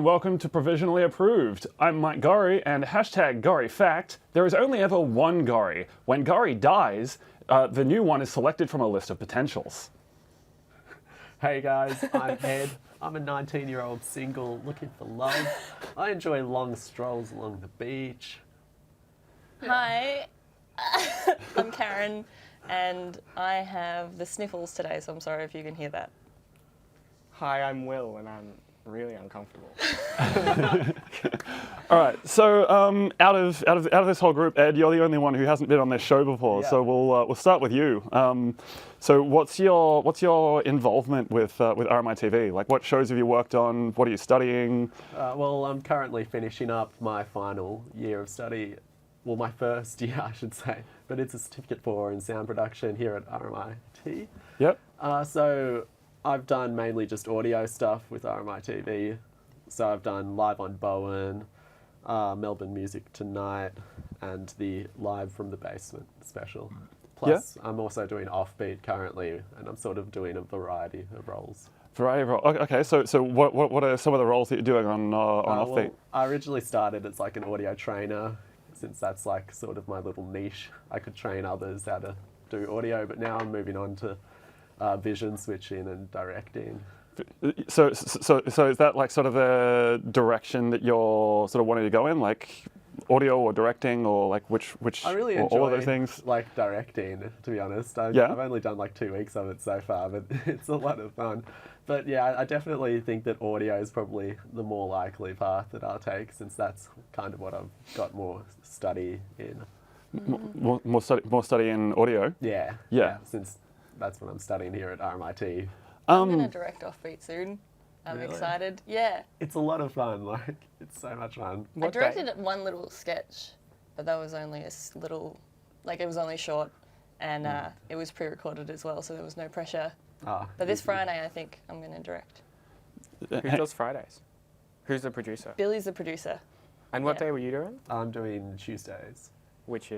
and welcome to Provisionally Approved. I'm Mike Gorrie, and hashtag Gorrie Fact, there is only ever one Gorrie. When Gorrie dies, the new one is selected from a list of potentials. Hey guys, I'm Ed. I'm a 19-year-old single looking for love. I enjoy long strolls along the beach. Hi, I'm Karen, and I have the sniffles today, so I'm sorry if you can hear that. Hi, I'm Will, and I'm really uncomfortable. All right, so out of this whole group, Ed, you're the only one who hasn't been on this show before, so we'll start with you. So what's your involvement with RMITV? Like, what shows have you worked on? What are you studying? Well, I'm currently finishing up my final year of study. Well, my first year, I should say, but it's a certificate in sound production here at RMIT. Yep. So I've done mainly just audio stuff with RMITV. So I've done Live on Bowen, Melbourne Music Tonight, and the Live from the Basement special. Plus, I'm also doing Offbeat currently, and I'm sort of doing a variety of roles. Variety of roles. Okay, so what are some of the roles that you're doing on Offbeat? Well, I originally started as like an audio trainer, since that's like sort of my little niche. I could train others how to do audio, but now I'm moving on to vision switching and directing. So is that like sort of the direction that you're sort of wanting to go in, like audio or directing, or like which I really or enjoy all of those things? Like directing, to be honest. I've only done like 2 weeks of it so far, but it's a lot of fun. But yeah, I definitely think that audio is probably the more likely path that I'll take, since that's kind of what I've got more study in. More study in audio? Yeah, since that's what I'm studying here at RMIT. I'm going to direct Offbeat soon. I'm Really? excited. Yeah. It's a lot of fun, like, it's so much fun. I directed one little sketch, but that was only a little, like it was only short, and it was pre-recorded as well, so there was no pressure. But this Friday, I think I'm going to direct. Who does Fridays? Who's the producer? Billy's the producer. And what day were you doing? I'm doing Tuesdays. Which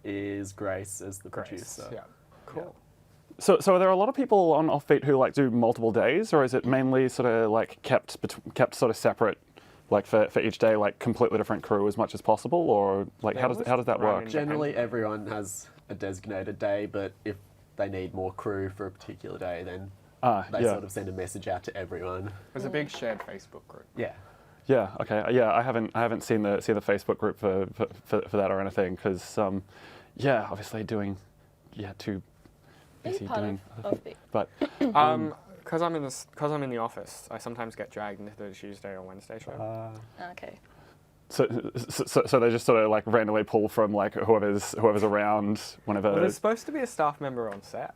is Grace as the Grace. producer. Yeah. Cool. So are there a lot of people on Offbeat who like do multiple days, or is it mainly sort of like kept sort of separate, like for each day, like completely different crew as much as possible, or like how does that work? Generally, everyone has a designated day, but if they need more crew for a particular day, then they sort of send a message out to everyone. There's a big shared Facebook group. Yeah. Yeah. Okay. Yeah. I haven't seen the Facebook group for that or anything, because obviously doing too busy doing. Offbeat. But because I'm in the office, I sometimes get dragged into the Tuesday or Wednesday show. Okay. So they just sort of like randomly pull from like whoever's around whenever. Well, there's supposed to be a staff member on set.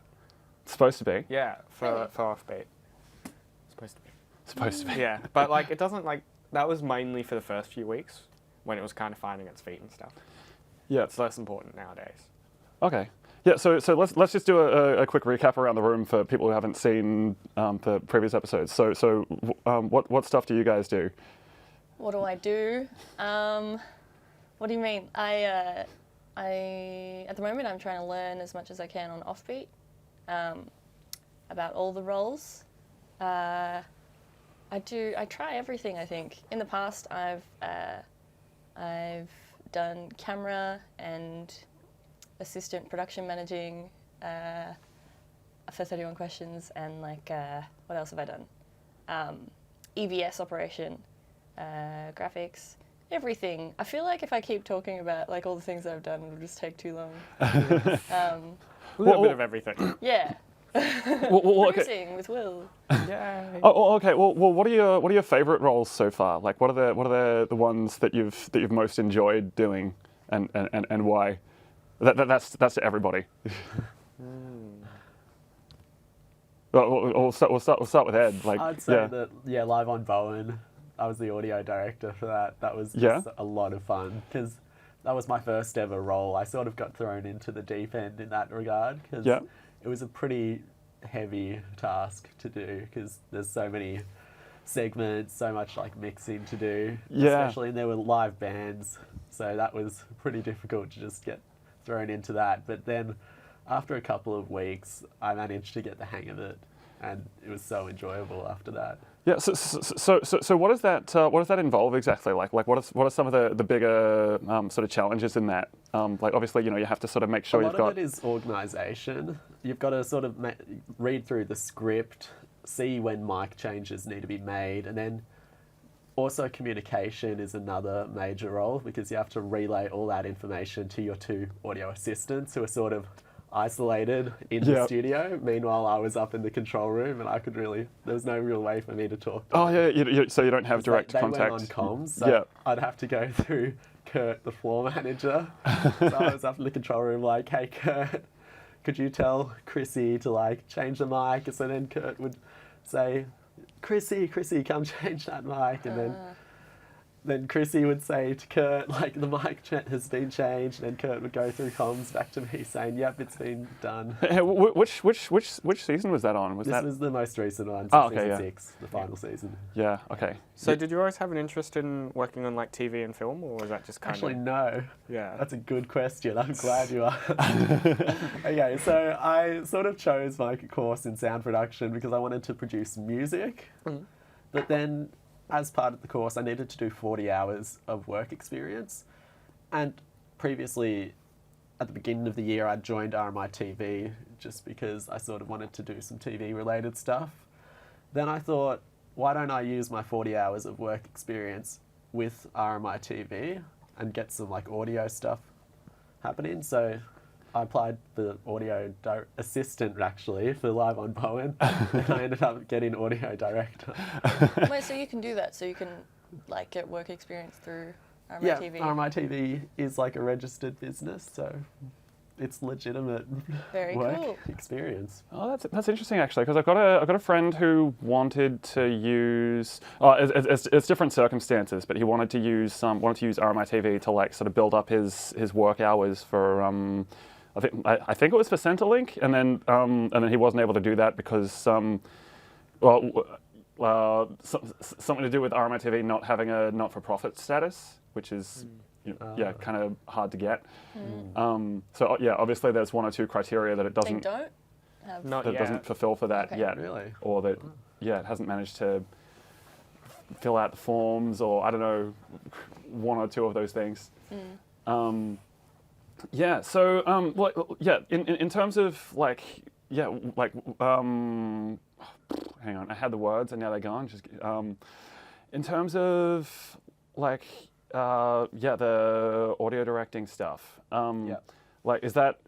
It's supposed to be. Yeah, for Offbeat. Supposed to be. Yeah, but like it doesn't like that was mainly for the first few weeks when it was kind of finding its feet and stuff. Yeah, it's less important nowadays. Okay. Yeah, so let's just do a quick recap around the room for people who haven't seen the previous episodes. So what stuff do you guys do? What do I do? What do you mean? I at the moment I'm trying to learn as much as I can on Offbeat about all the roles. I try everything, I think. In the past, I've done camera and assistant production managing for 31 Questions, and like, what else have I done? EVS operation, graphics, everything. I feel like if I keep talking about like all the things that I've done, it'll just take too long. A little bit of everything. Yeah. Producing with Will. Yeah. Oh, okay. Well, what are your favourite roles so far? Like, what are the ones that you've most enjoyed doing, and why? That's to everybody. We'll start with Ed. Like, I'd say that Live on Bowen. I was the audio director for that. That was just a lot of fun, because that was my first ever role. I sort of got thrown into the deep end in that regard, because it was a pretty heavy task to do, because there's so many segments, so much like mixing to do, especially, and there were live bands, so that was pretty difficult to just get thrown into that. But then after a couple of weeks, I managed to get the hang of it, and it was so enjoyable after that. Yeah. So what does that involve exactly? Like what are some of the bigger sort of challenges in that? Like obviously, you have to sort of make sure you've got. A lot of it is organisation. You've got to sort of read through the script, see when mic changes need to be made, and then also communication is another major role because you have to relay all that information to your two audio assistants who are sort of isolated in the studio. Meanwhile, I was up in the control room and there was no real way for me to talk. Oh yeah, so you don't have direct contact. They went on comms, so I'd have to go through Kurt, the floor manager. So I was up in the control room like, hey Kurt, could you tell Chrissy to like change the mic? So then Kurt would say, Chrissy, come change that mic, and then Chrissy would say to Kurt, like, the mic has been changed, and then Kurt would go through comms back to me saying, yep, it's been done. Which season was that on? This was the most recent one, season 6, the final season. Yeah, okay. So did you always have an interest in working on like TV and film, or was that just kind Actually, of... no. Yeah. That's a good question. I'm glad you asked. Okay, so I sort of chose my course in sound production because I wanted to produce music, but then as part of the course, I needed to do 40 hours of work experience. And previously, at the beginning of the year, I joined RMITV just because I sort of wanted to do some TV-related stuff. Then I thought, why don't I use my 40 hours of work experience with RMITV and get some like audio stuff happening? So I applied for audio assistant actually for Live on Bowen, and I ended up getting audio director. Wait, so you can do that? So you can like get work experience through RMITV? Yeah, RMITV is like a registered business, so it's legitimate work experience. Oh, that's interesting actually, because I've got a friend who wanted to use. Oh, it's different circumstances, but he wanted to use RMITV to like sort of build up his work hours for. I think it was for Centrelink, and then he wasn't able to do that because something to do with RMITV not having a not-for-profit status, which is kind of hard to get. So obviously there's one or two criteria that it doesn't. They don't have. Not that yet. doesn't fulfill for that yet, Really? or that it hasn't managed to fill out the forms, or I don't know, one or two of those things. Yeah. So, in terms of hang on, I had the words and now they're gone. Just in terms of the audio directing stuff. Like, is that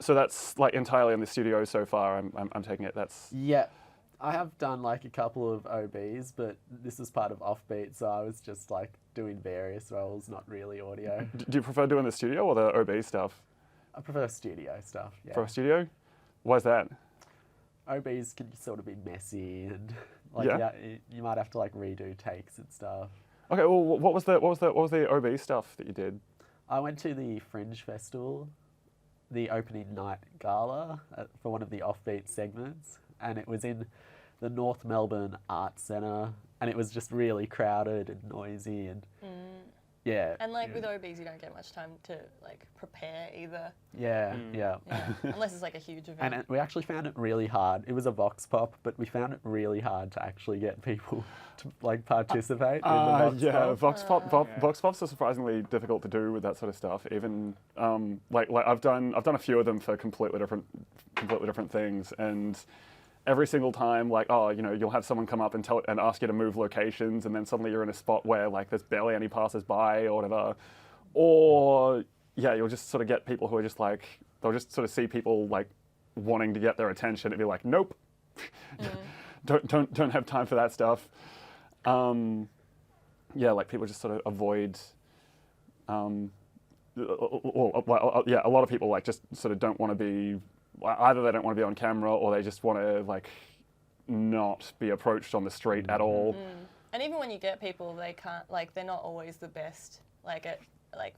so? That's like entirely in the studio so far. I'm taking it. That's I have done like a couple of OBs, but this is part of Offbeat, so I was just like doing various roles, not really audio. Do you prefer doing the studio or the OB stuff? I prefer studio stuff, yeah. For a studio? Why is that? OBs can sort of be messy and you might have to like redo takes and stuff. Okay, well, what was the OB stuff that you did? I went to the Fringe Festival, the opening night gala for one of the Offbeat segments, and it was in the North Melbourne Arts Centre, and it was just really crowded and noisy and And like with OBs, you don't get much time to like prepare either. Yeah. Unless it's like a huge event. And we actually found it really hard. It was a vox pop, but we found it really hard to actually get people to like participate in the vox pop. Vox pops are surprisingly difficult to do with that sort of stuff. Even like I've done a few of them for completely different things, and every single time, like, you'll have someone come up and ask you to move locations, and then suddenly you're in a spot where like there's barely any passers-by or whatever, or you'll just sort of get people who are just like, they'll just sort of see people like wanting to get their attention and be like, nope, don't have time for that stuff. Like people just sort of avoid. A lot of people like just sort of don't want to be. Either they don't want to be on camera, or they just want to like not be approached on the street at all. And even when you get people, they can't they're not always the best at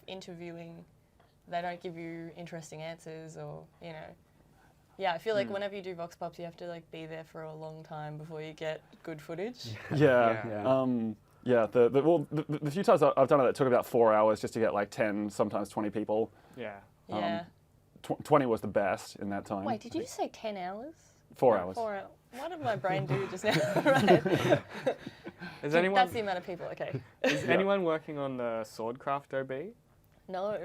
interviewing. They don't give you interesting answers, or I feel like whenever you do vox pops, you have to like be there for a long time before you get good footage. The few times I've done it, it took about 4 hours just to get like 10, sometimes 20 people. 20 was the best in that time. Wait, did you say 10 hours? 4 hours. 4 hours. What did my brain do just now? Right. Is That's the amount of people. Okay. Is anyone working on the Swordcraft OB? No.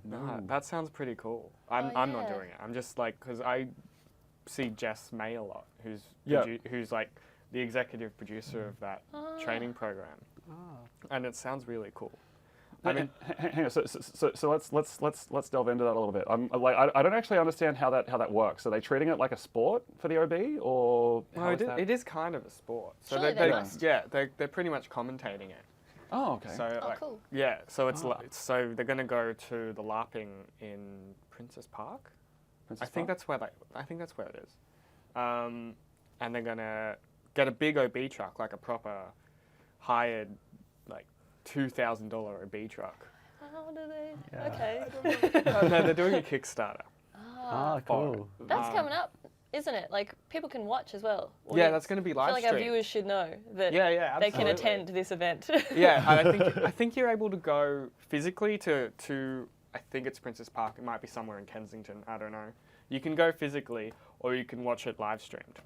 No, that sounds pretty cool. I'm not doing it. I'm just like, because I see Jess May a lot, who's like the executive producer of that training program, and it sounds really cool. I mean, hang on. So let's delve into that a little bit. I don't actually understand how that works. Are they treating it like a sport for the OB, or no, it is kind of a sport. So Surely they must. they're pretty much commentating it. Oh, okay. So cool. Yeah, so it's so they're going to go to the LARPing in Princess Park. I think that's where it is. And they're going to get a big OB truck, like a proper hired, like $2,000 OB truck. How do they? Yeah. Okay. No, they're doing a Kickstarter. Cool. That's coming up, isn't it? Like people can watch as well. Yeah, that's going to be live I feel like our streamed. viewers should know that absolutely. they can attend this event. Yeah, I think you're able to go physically to I think it's Princess Park. It might be somewhere in Kensington. I don't know. You can go physically, or you can watch it live streamed.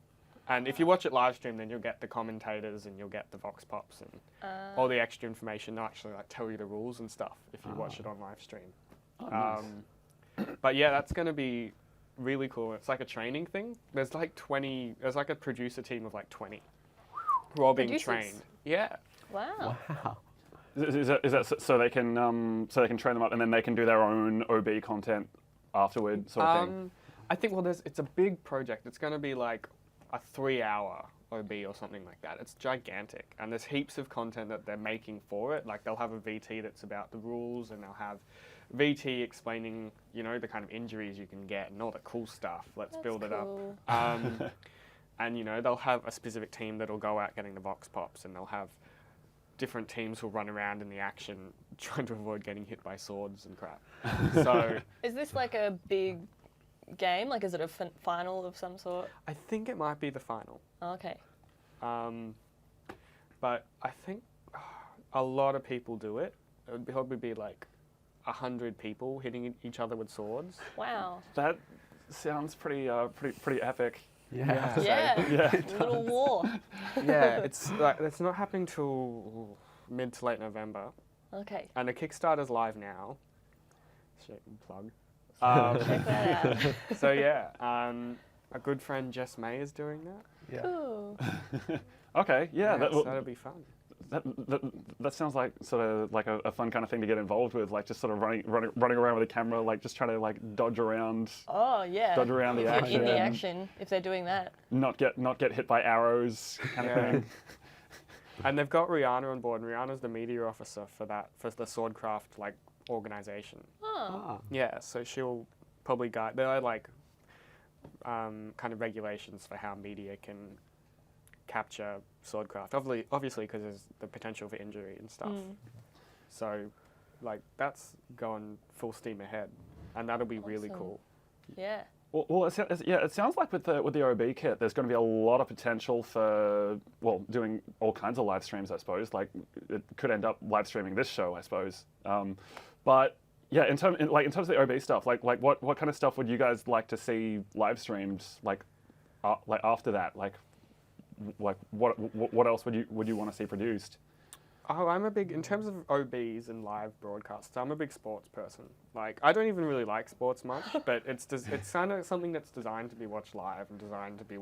And if you watch it live streamed, then you'll get the commentators and you'll get the vox pops and all the extra information. They'll actually like tell you the rules and stuff if you watch it on live stream. Oh, nice. But yeah, that's going to be really cool. It's like a training thing. There's like 20. There's like a producer team of like 20 who are all being Producers? trained. Yeah. Wow. Wow. Is that so they can train them up and then they can do their own OB content afterward, sort of thing? I think it's a big project. It's going to be like a 3-hour OB or something like that. It's gigantic, and there's heaps of content that they're making for it. Like they'll have a VT that's about the rules, and they'll have VT explaining, the kind of injuries you can get and all the cool stuff. Let's build it up. And they'll have a specific team that'll go out getting the vox pops, and they'll have different teams who'll run around in the action trying to avoid getting hit by swords and crap. So Is this like a big game? Like, is it a final of some sort? I think it might be the final. Oh, okay. But I think a lot of people do it. It would probably be like 100 people hitting each other with swords. Wow. That sounds pretty epic. Yeah. Yeah. A little war. Yeah, it's not happening till mid to late November. Okay. And the Kickstarter's live now. Plug. Check that out. So yeah, a good friend Jess May is doing that. Yeah. Cool. Okay, yeah, that'll be fun. That sounds like sort of like a fun kind of thing to get involved with, like just sort of running around with a camera, like just trying to like dodge around. Oh yeah. Dodge around the action. In the action, if they're doing that. Not get hit by arrows, kind of thing. And they've got Rihanna on board, and Rihanna's the media officer for the Swordcraft like organization. Oh. Yeah, so she'll probably guide. There are like kind of regulations for how media can capture Swordcraft. Obviously, because there's the potential for injury and stuff. So, like that's going full steam ahead, and that'll be really cool. Yeah. Well, it sounds like with the OB kit, there's going to be a lot of potential for doing all kinds of live streams. I suppose, like it could end up live streaming this show. I suppose, but yeah, in terms of the OB stuff, like what kind of stuff would you guys like to see live streamed? Like after that, like what else would you want to see produced? Oh, in terms of OBs and live broadcasts, I'm a big sports person. Like, I don't even really like sports much, but it's kind of something that's designed to be watched live and designed to be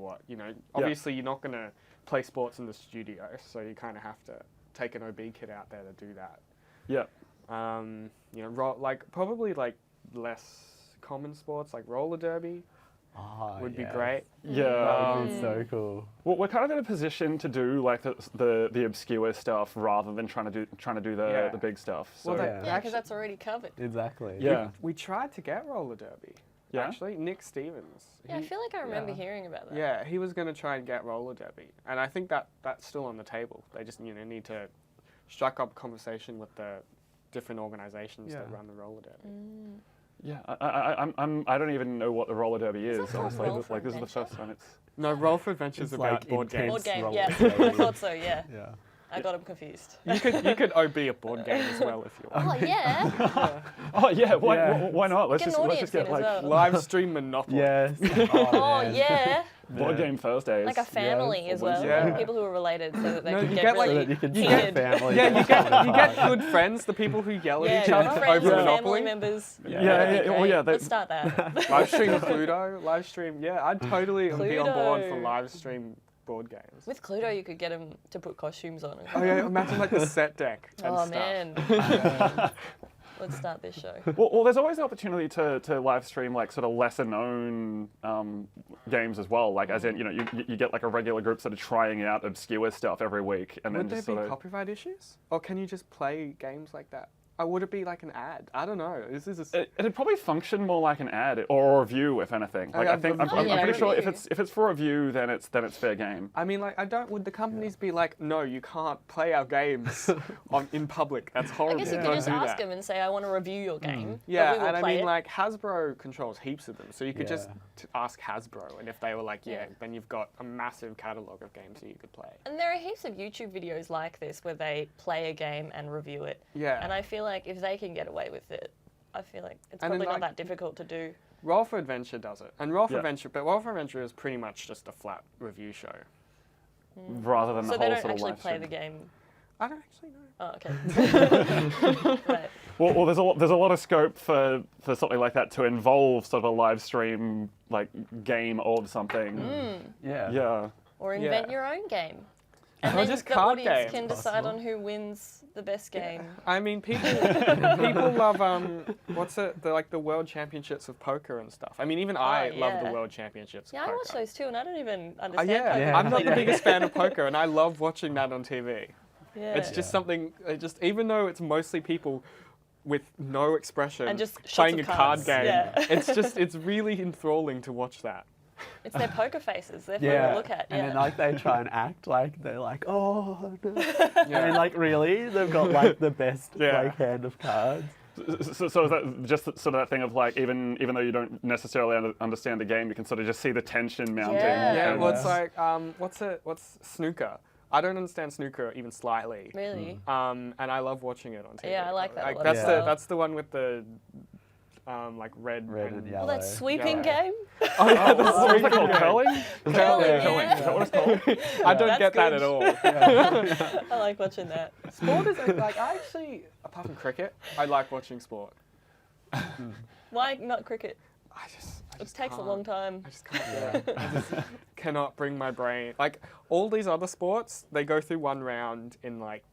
obviously you're not going to play sports in the studio, so you kind of have to take an OB kit out there to do that. Yeah. Probably like less common sports, like roller derby. Would be great. Yeah, that would be so cool. Well, we're kind of in a position to do like the obscure stuff rather than trying to do the big stuff. So Because that's already covered. Exactly. Yeah. We tried to get roller derby. Yeah. Actually, Nick Stevens. Yeah, I feel like I remember hearing about that. Yeah, he was going to try and get roller derby, and I think that's still on the table. They just need to strike up a conversation with the different organisations that run the roller derby. Yeah, I don't even know what the roller derby is. that called Honestly, Roll for this is the first time it's. No, Roll for Adventure is about like board games. Board game, roller yeah. derby. I thought so, yeah. Yeah. I got him confused. You could OB a board game as well if you want. Oh yeah. Oh yeah, why not? Let's Get just an let's audience just get in like as well. Live stream Monopoly. Yes. Oh man. yeah. board game Thursdays. Like a family as well. Yeah. Like people who are related, so that they No, can you get get, like- really So that you can heated. start families. Yeah, you get good friends, the people who yell Yeah, at each other friends over and family Monopoly. members. Yeah, That'd be oh, great. yeah, they- Let's start that. Live stream Cluedo, live stream. Yeah, I'd totally be on board for Cluedo. live stream board games. With Cluedo, you could get him to put costumes on. Oh yeah, imagine like the set deck and Oh stuff. man. Let's start this show. Well, there's always the opportunity to live stream like sort of lesser known games as well. Like as in, you get like a regular group sort of trying out obscure stuff every week, and Would then there just be sort of. copyright issues? Or can you just play games like that? Or would it be like an ad? I don't know. This is It'd probably function more like an ad or a review, if anything. Like yeah, I think I'm yeah, pretty sure if review. it's for a review, then it's fair game. I mean, like, would the companies be like, no, you can't play our games in public. That's I horrible. guess you Don't could just do ask that. him and say, I want to review your game. Yeah, but we will and I play mean, it. like, Hasbro controls heaps of them. So you could just Yeah. ask Hasbro, and if they were like, Yeah. then you've got a massive catalogue of games that you could play. And there are heaps of YouTube videos like this where they play a game and review it. Yeah. And I feel like if they can get away with it, I feel like it's And then, probably not like- that difficult to do. Roll for Adventure does it. And Roll for Yeah. Adventure is pretty much just a flat review show. Rather than So the they whole don't sort of actually live play stream. the game. I don't actually know. Oh, okay. Right. Well, there's a lot of scope for something like that to involve sort of a live stream like game of something. Yeah. Yeah. Or Yeah. invent your own game. And Or then just the card audience games. can decide on who wins the best game. I mean, people love what's it? The World Championships of Poker and stuff. I mean, even I love the yeah. World Championships. Yeah, of I poker. watch those too, and I don't even understand Yeah, poker. I'm not the Yeah. biggest fan of poker, and I love watching that on TV. Yeah. It's just something. Even though it's mostly people with no expression And just shots playing a of card cards, game, yeah. it's really enthralling to watch that. It's their poker faces. They're fun Yeah. to look at. Yeah. And then like they try and act like they're like, oh no. Yeah. I mean like really, they've got like the best Yeah. like hand of cards. So is that just sort of that thing of like even though you don't necessarily understand the game, you can sort of just see the tension mounting. Yeah. Yeah, and- well, it's like what's snooker? I don't understand snooker even slightly. Really? And I love watching it on TV. Yeah, I like that a lot That's as the well. that's the one with the like red Red and Well, yellow. that sweeping Yeah. game? Oh yeah, the What's it called? game. Curling? Curling, Yeah. Curling. Is that what it's called? I don't That's get that good. at all. I like watching that. Sport is like I actually, apart from cricket, I like watching sport. Why not cricket? I just It takes a can't. long time. I just can't do it. I just cannot bring my brain. Like all these other sports, they go through one round in like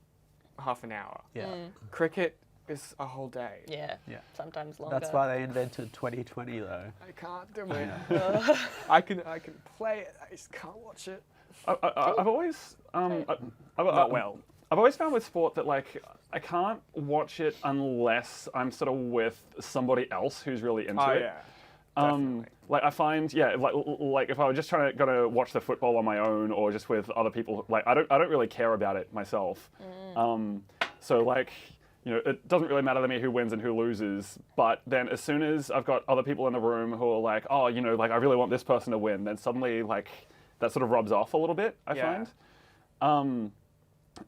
half an hour. Yeah. Cricket is a whole day. Yeah. Yeah. Sometimes longer. That's why they invented 2020 though. I can't do it. I can play it. I just can't watch it. I've always Not well. I've always found with sport that like I can't watch it unless I'm sort of with somebody else who's really into Oh it. yeah. Definitely. Like I find, like if I was just gonna watch the football on my own or just with other people, like I don't really care about it myself. So like, it doesn't really matter to me who wins and who loses. But then as soon as I've got other people in the room who are like, oh, like I really want this person to win, then suddenly like that sort of rubs off a little bit. I Yeah. find.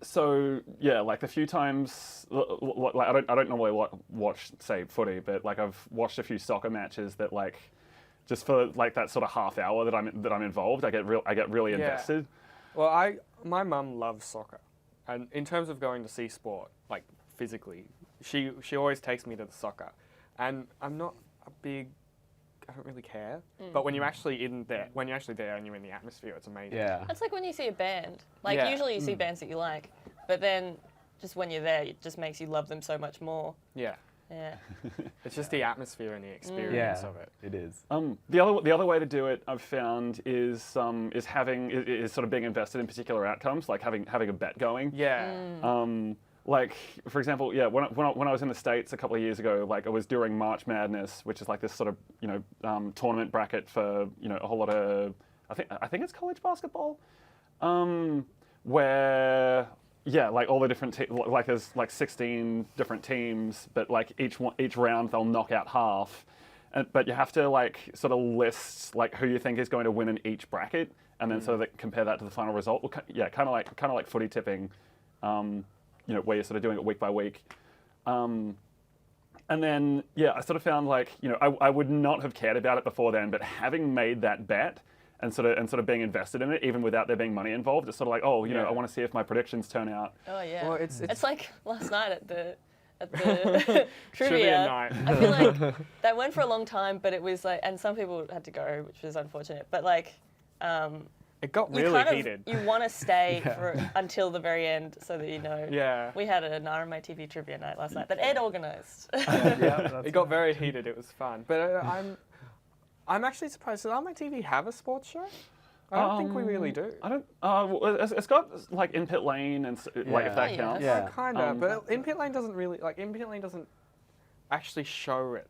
So yeah, like the few times, like I don't normally watch say footy, but like I've watched a few soccer matches that like, just for like that sort of half hour that I'm involved, I get really invested. Well, my mum loves soccer, and in terms of going to see sport, like physically, she always takes me to the soccer, and I'm not a big. I don't really care, but when you're actually there and you're in the atmosphere, it's amazing. Yeah. That's like when you see a band. Like Yeah. usually you see bands that you like, but then just when you're there, it just makes you love them so much more. Yeah. Yeah. It's just the atmosphere and the experience Yeah. of it. It is. The other way to do it I've found is sort of being invested in particular outcomes, like having a bet going. Yeah. Like, for example, yeah, when I was in the States a couple of years ago, like I was during March Madness, which is like this sort of, tournament bracket for, a whole lot of, I think it's college basketball, where, yeah, like all the different, like there's like 16 different teams, but like each round they'll knock out half. But you have to like sort of list like who you think is going to win in each bracket, and then so that compare that to the final result. Well, yeah, kind of like footy tipping. you know, where you're sort of doing it week by week. And then, yeah, I sort of found like, you know, I would not have cared about it before then, but having made that bet and sort of being invested in it, even without there being money involved, it's sort of like, oh, you know, I want to see if my predictions turn out. Oh yeah. Well, it's like last night at the trivia night. I feel like that went for a long time, but it was like, and some people had to go, which was unfortunate. But like, it got you really heated. You want to stay until the very end, so that you know. Yeah. We had an RMITV trivia night last night that Ed organised. It got very heated. It was fun, but I'm actually surprised. Does RMITV have a sports show? I don't think we really do. I don't. Well, it's got like In Pit Lane and like if that counts. Yeah. Kind of, but In Pit Lane doesn't really In Pit Lane doesn't actually show it.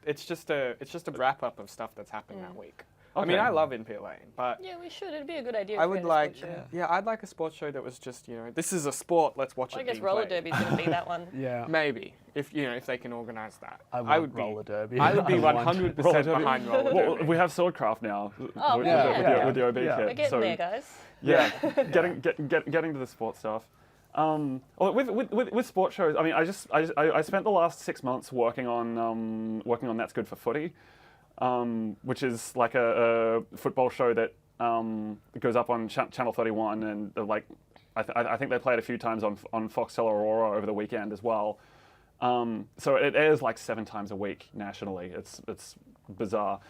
It's just a wrap up of stuff that's happened that week. Okay. I mean, I love In Pit Lane, but Yeah, we should. It'd be a good idea. I would like, I'd like a sports show that was just, you know, this is a sport. Let's watch Well, it. I guess roller derby's going to be that one. Yeah. Maybe if they can organise that. I would roller derby. I would be 100% behind roller derby. Well, we have Swordcraft now. Oh, with the OB kit. We're getting there, guys. Yeah, getting to the sports stuff. Well, with sports shows, I mean, I spent the last 6 months working on That's Good for Footy, which is like a football show that goes up on Channel 31, and like I think they play it a few times on Foxtel Aurora over the weekend as well. So it airs like 7 times a week nationally. It's bizarre.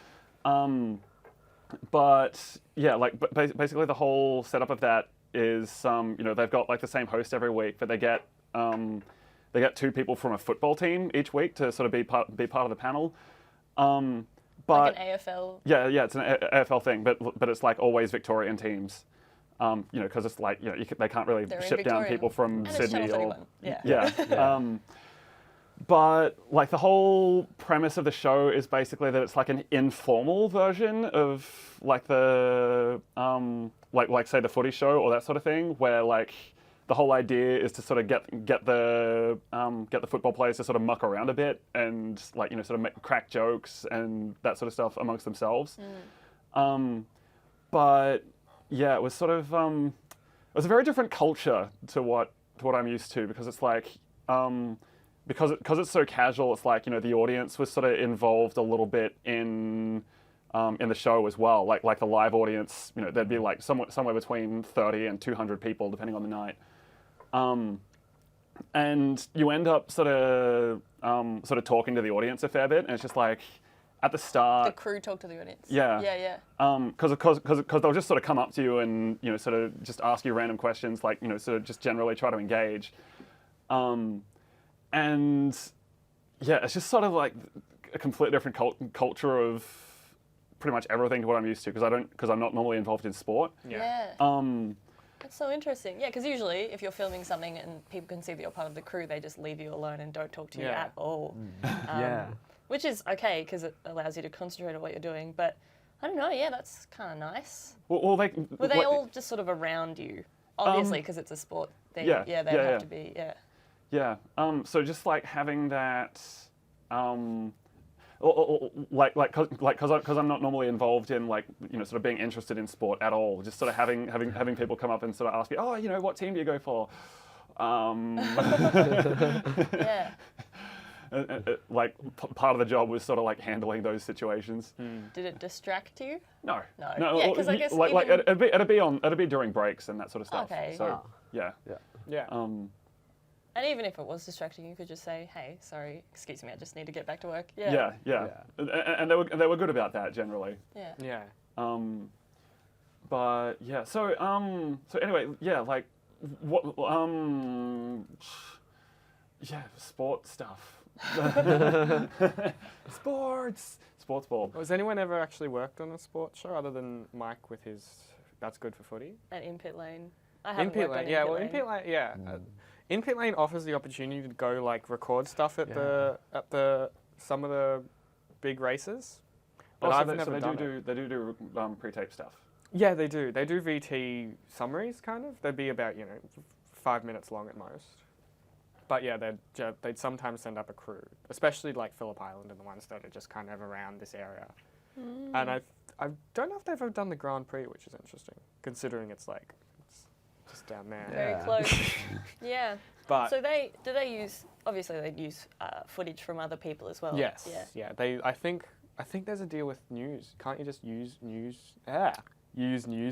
But yeah, like basically the whole setup of that is you know, they've got like the same host every week, but they get 2 people from a football team each week to sort of be part of the panel. But like an AFL. Yeah, it's an AFL thing, but it's like always Victorian teams. You know, because it's like, you know, they can't really ship down people from Sydney or But like the whole premise of the show is basically that it's like an informal version of like the like say the footy show or that sort of thing, where like the whole idea is to sort of get the football players to sort of muck around a bit and like, you know, sort of crack jokes and that sort of stuff amongst themselves. But yeah, it was sort of it was a very different culture to what I'm used to, because it's like because it's so casual, it's like, you know, the audience was sort of involved a little bit in the show as well. Like the live audience, you know, there'd be like somewhere between 30 and 200 people depending on the night. And you end up sort of talking to the audience a fair bit, and it's just like at the start. The crew talk to the audience. Yeah. Because they'll just sort of come up to you and, you know, sort of just ask you random questions, like, you know, sort of just generally try to engage. And yeah, it's just sort of like a completely different culture of pretty much everything to what I'm used to, because I'm not normally involved in sport. Yeah. That's so interesting. Yeah, because usually if you're filming something and people can see that you're part of the crew, they just leave you alone and don't talk to you at all. Which is okay, because it allows you to concentrate on what you're doing. But I don't know. Yeah, that's kind of nice. Were they all just sort of around you? Obviously, because it's a sport thing. They have to be. Yeah. So just like having that, because I'm not normally involved in, like, you know, sort of being interested in sport at all. Just sort of having people come up and sort of ask me, oh, you know, what team do you go for? Yeah. Like part of the job was sort of like handling those situations. Did it distract you? No. Yeah, because I guess like it'd be during breaks and that sort of stuff. Okay. So yeah. And even if it was distracting, you could just say, "Hey, sorry, excuse me, I just need to get back to work." Yeah. And they were good about that generally. Yeah. But yeah. So anyway, yeah. Like what? Yeah, sport stuff. Sportsball. Has anyone ever actually worked on a sports show other than Mike with his That's Good for Footy? At In Pit Lane. I haven't worked on In Pit Lane. In Pit Lane, In Pit Lane offers the opportunity to go like record stuff at some of the big races. But I've never done it. They do pre-tape stuff. Yeah, they do. They do VT summaries, kind of. They'd be about 5 minutes long at most. But yeah, they'd sometimes send up a crew, especially like Phillip Island and the ones that are just kind of around this area. And I don't know if they've ever done the Grand Prix, which is interesting, considering it's just down there. Very close. Yeah. But so do they use? Obviously, they use footage from other people as well. yes, Yeah. I think there's a deal with news. Can't you just use news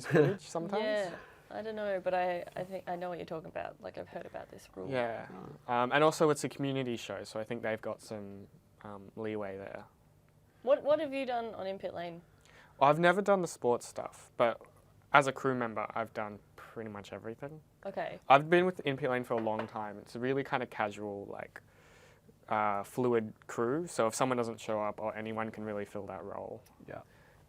footage sometimes? Yeah. I don't know, but I think I know what you're talking about. Like, I've heard about this rule. Yeah. And also it's a community show, so I think they've got some leeway there. What have you done on In Pit Lane? Well, I've never done the sports stuff, but as a crew member, I've done pretty much everything. Okay. I've been with In Pit Lane for a long time. It's a really kind of casual, like, fluid crew. So if someone doesn't show up, or anyone can really fill that role. Yeah.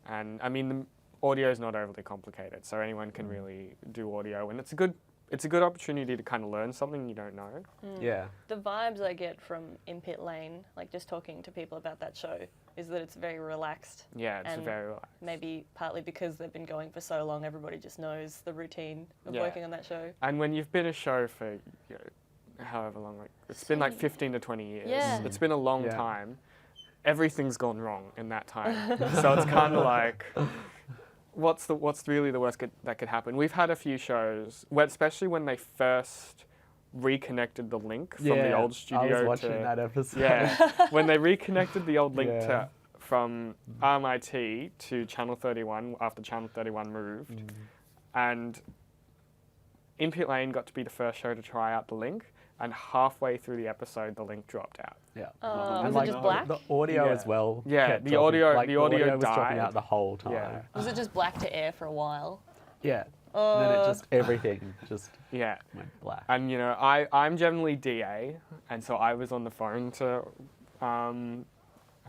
And I mean, the audio is not overly complicated, so anyone can really do audio, and it's a good opportunity to kind of learn something you don't know. Yeah. The vibes I get from In Pit Lane, like just talking to people about that show, is that it's very relaxed. Yeah, it's and very relaxed. Maybe partly because they've been going for so long, everybody just knows the routine of working on that show. And when you've been a show for however long, like it's been like 15 to 20 years. Yeah. It's been a long time. Everything's gone wrong in that time. So it's kind of like, what's really the worst that could happen? We've had a few shows, especially when they first reconnected the link from the old studio. I was watching that episode. Yeah, when they reconnected the old link from RMIT to Channel 31 after Channel 31 moved, and In Pit Lane got to be the first show to try out the link, and halfway through the episode, the link dropped out. Yeah. Was it just black? The audio as well. Yeah, kept the dropping. audio, Like, the audio was dropping died out the whole time. Yeah. Was it just black to air for a while? Yeah. And then it just, everything just Yeah. went black. And you know, I'm generally DA, and so I was on the phone to, I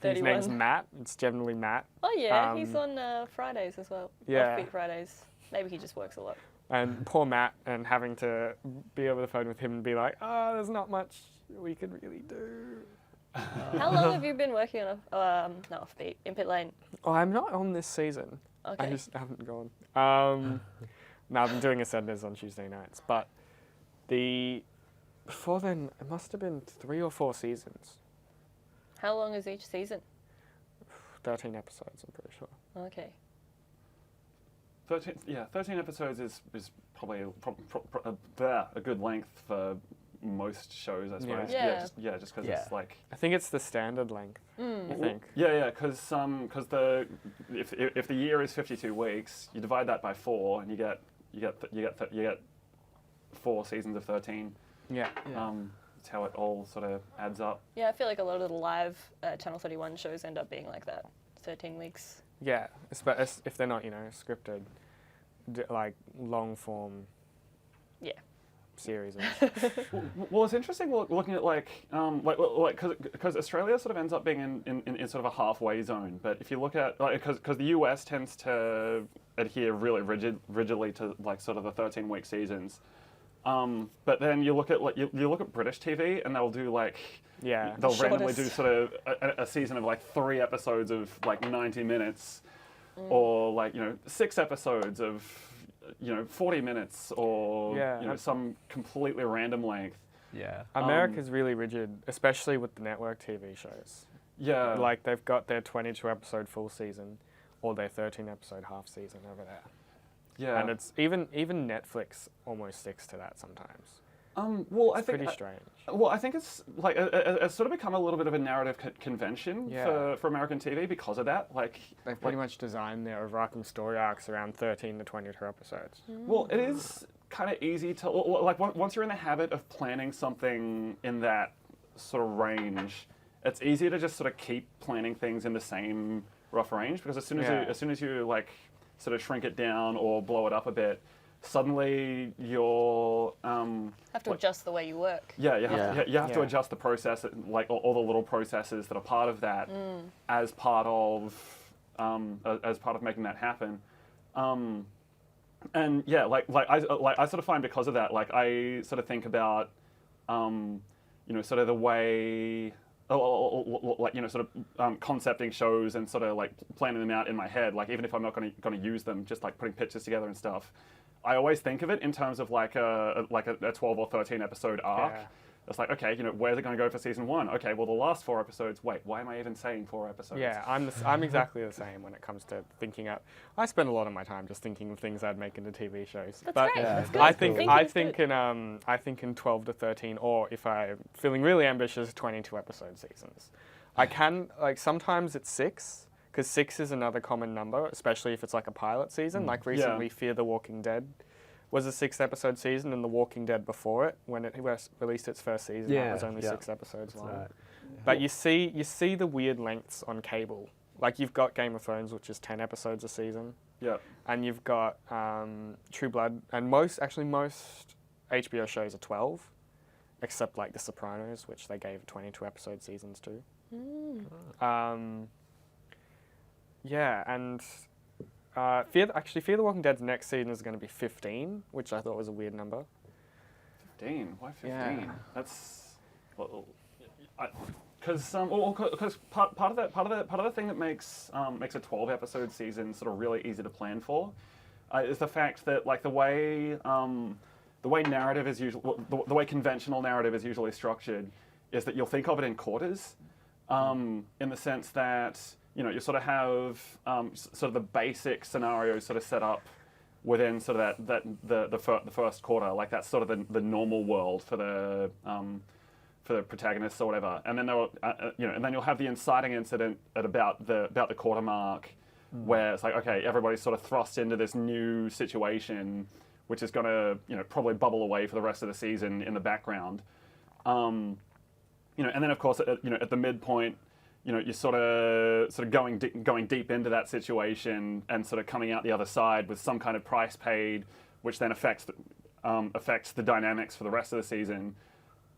think his name's 31. Matt. It's generally Matt. Oh yeah, he's on Fridays as well. Yeah. Offbeat Fridays. Maybe he just works a lot. And poor Matt, and having to be over the phone with him and be like, there's not much we could really do. How long have you been working on not Offbeat, In Pit Lane? Oh, I'm not on this season. Okay. I just haven't gone. No, I've been doing EastEnders on Tuesday nights, but before then, it must have been 3 or 4 seasons. How long is each season? 13 episodes, I'm pretty sure. Okay. 13 episodes is probably a good length for most shows, I suppose. Yeah. Just because it's like. I think it's the standard length. I think. Yeah, because if the year is 52 weeks, you divide that by 4, and you get 4 seasons of 13. Yeah. That's how it all sort of adds up. Yeah, I feel like a lot of the live Channel 31 shows end up being like that. 13 weeks. Yeah, if they're not, scripted, like long form. Yeah. Series. Well, it's interesting looking at because Australia sort of ends up being in sort of a halfway zone. But if you look at because the US tends to adhere really rigidly to like sort of the 13-week seasons. But then you look at you look at British TV, and they'll do they'll randomly do sort of a season of like 3 episodes of like 90 minutes, or 6 episodes of 40 minutes, or some completely random length. Yeah. America's really rigid, especially with the network TV shows. Yeah. Like they've got their 22 episode full season, or their 13 episode half season over there. Yeah. And it's even Netflix almost sticks to that sometimes. I think pretty strange. Well, I think it's like it's sort of become a little bit of a narrative convention for American TV because of that. Like they've pretty much designed their overarching story arcs around 13 to 22 episodes. Well, it is kind of easy to like once you're in the habit of planning something in that sort of range, it's easier to just sort of keep planning things in the same rough range, because as soon as you like sort of shrink it down or blow it up a bit, suddenly you're have to adjust the way you work. Yeah, you have to adjust the process, like all the little processes that are part of that, as part of making that happen. And yeah, I sort of find because of that, like I sort of think about, sort of the way. Concepting shows and sort of like planning them out in my head. Like even if I'm not going to use them, just like putting pictures together and stuff, I always think of it in terms of like a 12 or 13 episode arc. It's like, okay, where's it going to go for season 1? Okay, well, the last 4 episodes, wait, why am I even saying 4 episodes? Yeah, I'm exactly the same when it comes to thinking up. I spend a lot of my time just thinking of things I'd make into TV shows. That's but great. That's good. I think in 12 to 13, or if I'm feeling really ambitious, 22 episode seasons. I can, sometimes it's 6, because 6 is another common number, especially if it's like a pilot season. Like recently, Fear the Walking Dead was a 6-episode season, and The Walking Dead before it, when it released its first season, it was only 6 episodes long. Right. But you see the weird lengths on cable. Like you've got Game of Thrones, which is 10 episodes a season. Yeah. And you've got True Blood, and most HBO shows are 12, except like The Sopranos, which they gave 22 episode seasons to. Yeah, and Fear the Walking Dead's next season is going to be 15, which I thought was a weird number. 15? Why 15? Yeah. That's because part of the thing that makes a 12-episode season sort of really easy to plan for is the fact that like the way narrative is usually the way conventional narrative is usually structured is that you'll think of it in quarters, in the sense that you sort of have sort of the basic scenarios sort of set up within sort of the first quarter, like that's sort of the normal world for the protagonists or whatever, and then and then you'll have the inciting incident at about the quarter mark, where it's like, okay, everybody's sort of thrust into this new situation, which is going to probably bubble away for the rest of the season in the background, and then of course at the midpoint, you're sort of going deep into that situation and sort of coming out the other side with some kind of price paid, which then affects the dynamics for the rest of the season.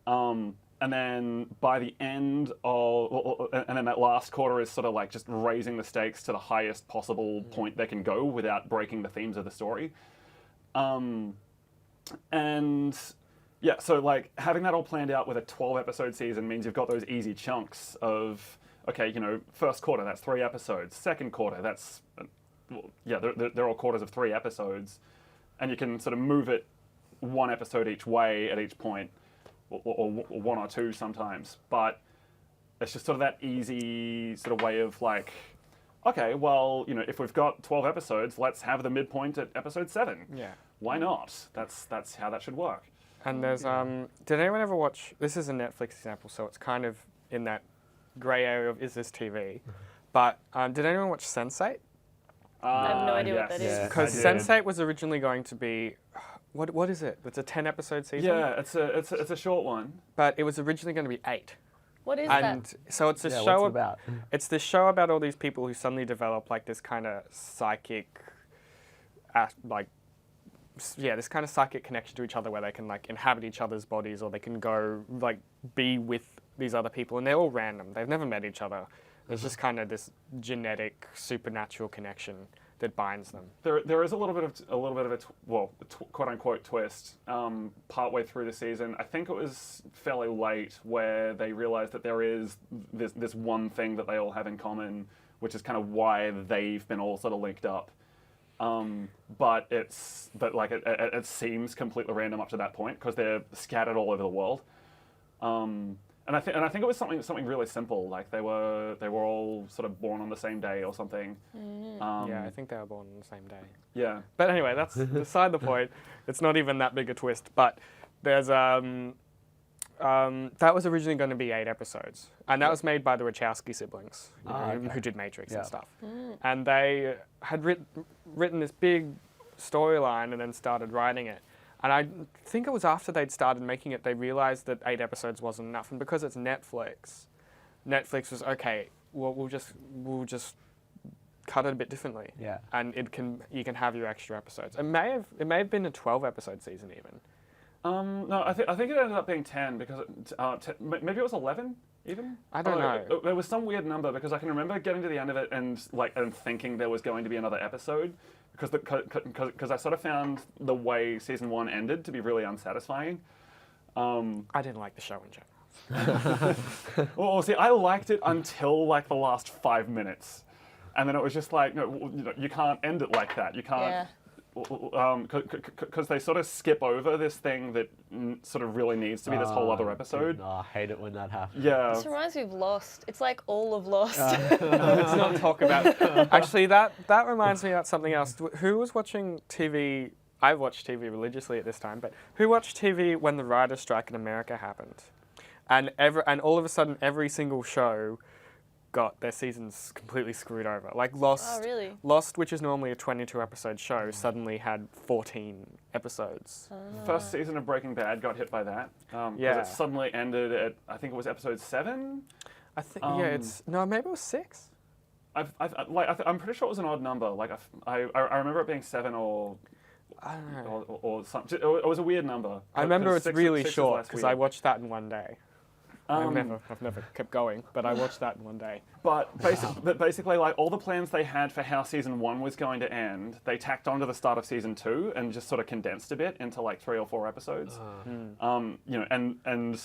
And then by the end and then that last quarter is sort of like just raising the stakes to the highest possible point they can go without breaking the themes of the story. And yeah, so like having that all planned out with a 12-episode season means you've got those easy chunks of, okay, first quarter, that's 3 episodes. Second quarter, that's, they're all quarters of 3 episodes. And you can sort of move it 1 episode each way at each point, or 1 or 2 sometimes. But it's just sort of that easy sort of way of like, okay, well, if we've got 12 episodes, let's have the midpoint at episode 7. Yeah. Why not? That's how that should work. And there's, did anyone ever watch, this is a Netflix example, so it's kind of in that grey area of, is this TV? But did anyone watch Sense8? I have no idea what that is. Because Sense8 was originally going to be, what is it? It's a 10-episode season? Yeah, it's a short one. But it was originally going to be 8. What is and that? So it's a show what's it about? It's this show about all these people who suddenly develop like this kind of psychic, this kind of psychic connection to each other where they can like inhabit each other's bodies, or they can go like be with these other people, and they're all random. They've never met each other. There's just kind of this genetic, supernatural connection that binds them. There is a little bit of a quote unquote twist partway through the season. I think it was fairly late where they realized that there is this one thing that they all have in common, which is kind of why they've been all sort of linked up. But it seems completely random up to that point because they're scattered all over the world. And I think it was something really simple, like they were all sort of born on the same day or something. Yeah, I think they were born on the same day. Yeah. But anyway, that's beside the point. It's not even that big a twist. But there's that was originally going to be 8 episodes, and that was made by the Wachowski siblings, who did Matrix and stuff. And they had written this big storyline and then started writing it. And I think it was after they'd started making it, they realized that 8 episodes wasn't enough. And because it's Netflix was okay. We'll just cut it a bit differently. Yeah. And you can have your extra episodes. It may have been a 12-episode season even. No, I think it ended up being 10 because maybe it was 11 even. I don't know. There was some weird number because I can remember getting to the end of it and thinking there was going to be another episode. Because I sort of found the way season 1 ended to be really unsatisfying. I didn't like the show in general. Well, see, I liked it until like the last 5 minutes, and then it was just like, no, you can't end it like that. You can't. because they sort of skip over this thing that sort of really needs to be this whole other episode. I hate it when that happens. Yeah. This reminds me of Lost. It's like all of Lost. Let's not talk about. Actually, that reminds me about something else. Who was watching TV? I watched TV religiously at this time, but who watched TV when the writer's strike in America happened? And all of a sudden, every single show got their seasons completely screwed over. Like Lost, Oh, really? Lost, which is normally a 22-episode show, suddenly had 14 episodes. First season of Breaking Bad got hit by that. Yeah. It suddenly ended at, I think it was episode 7. I think maybe it was 6. I'm pretty sure it was an odd number. Like I remember it being 7 or. I don't know. Or something. It was a weird number. I remember it's really six short because I weird. watched that in one day. I've never kept going, but I watched that in one day. But basically, like all the plans they had for how season 1 was going to end, they tacked onto the start of season 2 and just sort of condensed a bit into like 3 or 4 episodes. And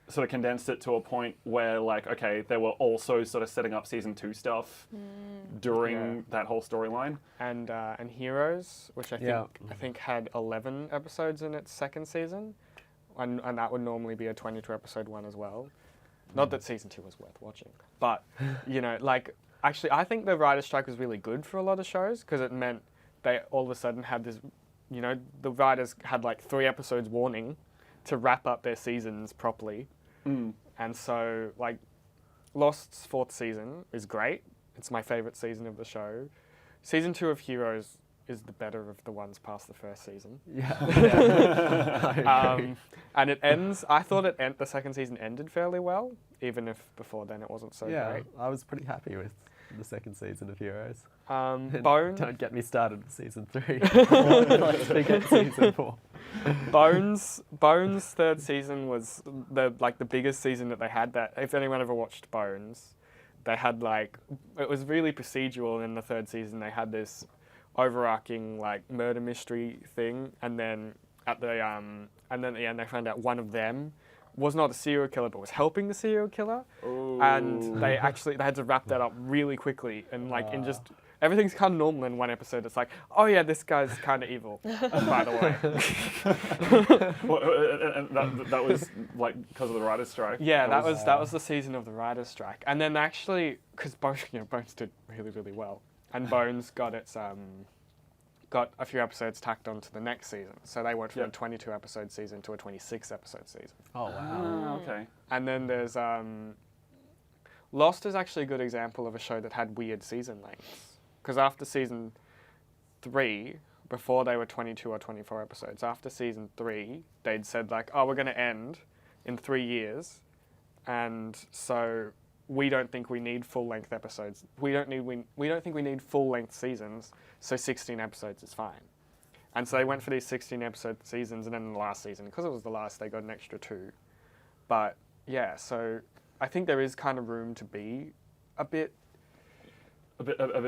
sort of condensed it to a point where like, okay, they were also sort of setting up season 2 stuff during that whole storyline. And Heroes, which I think had 11 episodes in its second season. And that would normally be a 22-episode one as well. Not that season 2 was worth watching, but actually, I think the writer's strike was really good for a lot of shows because it meant they all of a sudden had this, the writers had like 3 episodes warning to wrap up their seasons properly, and so like Lost's 4th season is great. It's my favorite season of the show. Season 2 of Heroes is the better of the ones past the first season. And it ends. I thought the second season ended fairly well, even if before then it wasn't so great. I was pretty happy with the second season of Heroes. Bones. Don't get me started with season 3. Let's forget season 4. Bones' 3rd season was the biggest season that they had. That if anyone ever watched Bones, they had it was really procedural. And in the 3rd season, they had this overarching murder mystery thing, and then at the end they found out one of them was not a serial killer but was helping the serial killer. Ooh. And they had to wrap that up really quickly and in just everything's kind of normal in one episode. It's like, oh yeah, this guy's kind of evil, by the way. And that was because of the writer's strike. Yeah, that was the season of the writer's strike, and then actually because Bones did really, really well. And Bones got a few episodes tacked on to the next season. So they went from a 22-episode season to a 26-episode season. Oh, wow. Okay. And then there's... Lost is actually a good example of a show that had weird season lengths. Because after season 3, before they were 22 or 24 episodes, after season 3, they'd said we're going to end in 3 years. And so... we don't think we need full-length episodes. We don't think we need full-length seasons, so 16 episodes is fine. And so they went for these 16-episode seasons, and then in the last season, because it was the last, they got an extra 2. But, yeah, so I think there is kind of room to be a bit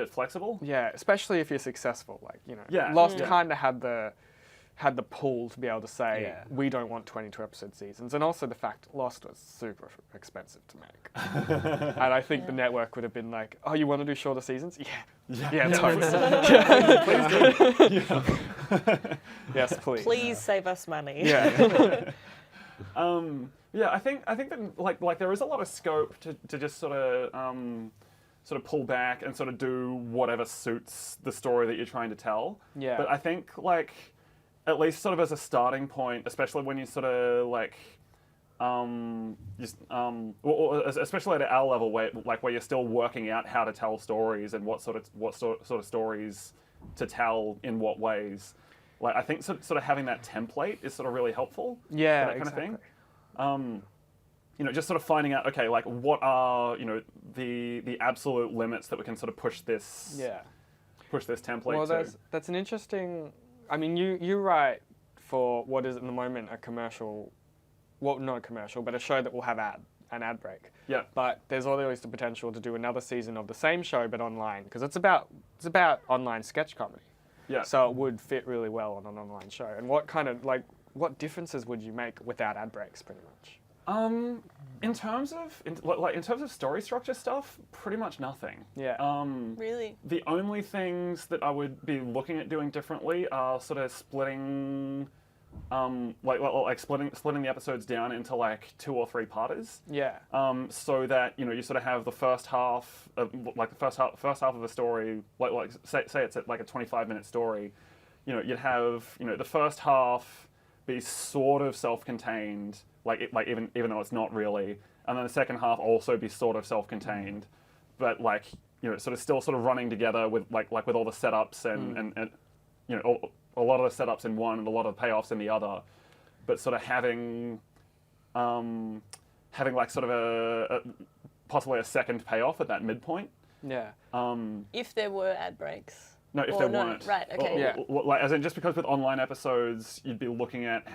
flexible? Yeah, especially if you're successful. Yeah. Lost kind of had the pull to be able to say, we don't want 22-episode seasons. And also the fact Lost was super expensive to make. And I think the network would have been like, oh, you want to do shorter seasons? Yeah, totally. Please do. Yes, please. Please save us money. Yeah. I think that there is a lot of scope to just sort of pull back and sort of do whatever suits the story that you're trying to tell. Yeah. But I think at least sort of as a starting point, especially when you sort of especially at our level where you're still working out how to tell stories and what sort of stories to tell in what ways. I think sort of having that template is sort of really helpful. Yeah, for that kind exactly. of thing. Just sort of finding out, okay, what are the absolute limits that we can sort of push this template to. Well, that's an interesting. I mean, you write for what is at the moment a commercial, well, not a commercial, but a show that will have an ad break. Yeah. But there's always the potential to do another season of the same show but online, because it's about online sketch comedy. Yeah. So it would fit really well on an online show. And what kind of what differences would you make without ad breaks, pretty much? In terms of story structure stuff, pretty much nothing. Yeah. Really? The only things that I would be looking at doing differently are sort of splitting, splitting the episodes down into like 2 or 3 parters. Yeah. So that you sort of have the first half of first half of a story, say it's like a 25-minute story. You'd have the first half be sort of self-contained, even though it's not really, and then the second half also be sort of self-contained, but sort of running together with with all the setups and a lot of the setups in one and a lot of the payoffs in the other, but sort of having like sort of a possibly a second payoff at that midpoint. Yeah. If there were ad breaks. No, if there weren't. Right, okay. As in, just because with online episodes, you'd be looking at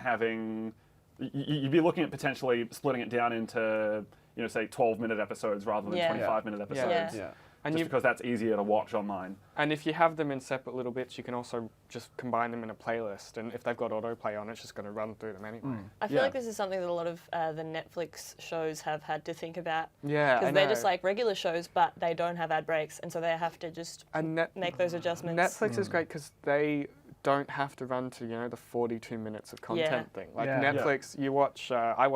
potentially splitting it down into, say 12-minute episodes rather than 25-minute episodes. Yeah. And just because that's easier to watch online. And if you have them in separate little bits, you can also just combine them in a playlist. And if they've got autoplay on, it's just going to run through them anyway. I feel like this is something that a lot of the Netflix shows have had to think about. Yeah, because they're just like regular shows, but they don't have ad breaks, and so they have to just make those adjustments. Netflix is great because they don't have to run to the 42 minutes of content thing. Like Netflix, you watch. I